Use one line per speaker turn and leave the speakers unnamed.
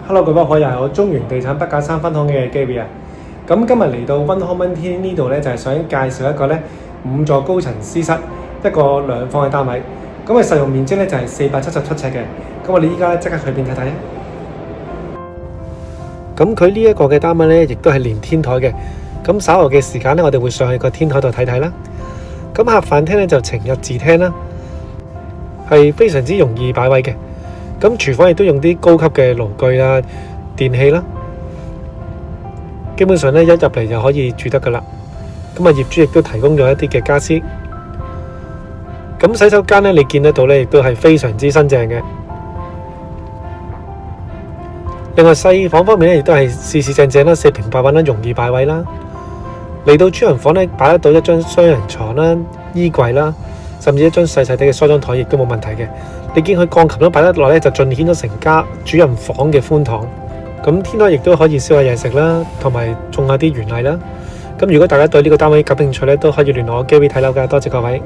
Hello，各位好，又係我中原地產不假三分行嘅 Gary 啊。咁今日嚟到溫康溫天呢度咧，就係想介紹一個咧5座高層私室，一個2房嘅單位。咁嘅實用面積咧就係477尺嘅。咁我哋依家即刻去邊睇睇啊！咁佢呢一個嘅單位咧，亦都係連天台嘅。咁稍後嘅時間咧，我哋會上去個天台度睇睇啦。咁客飯廳咧就呈入字廳啦，係非常之容易擺位嘅。咁廚房亦都用啲高級嘅爐具啊、電器啦，基本上咧一入嚟就可以住得噶啦。咁啊，業主亦都提供咗一啲嘅家私。咁洗手間咧，你見得到咧，亦都係非常之新淨嘅。另外細房方面咧，亦都係四四正正啦，4平8穩啦，容易擺位啦。嚟到主人房咧，擺得到一張雙人床啦、衣櫃啦，甚至一張細細哋嘅梳妝台，亦都冇問題嘅。你見佢鋼琴都擺得落咧，就盡顯咗成家主人房嘅寬敞。咁天台亦都可以燒下嘢食啦，同埋種下啲園藝啦。咁如果大家對呢個單位感興趣咧，都可以聯絡我 Gary 睇樓㗎。多謝各位。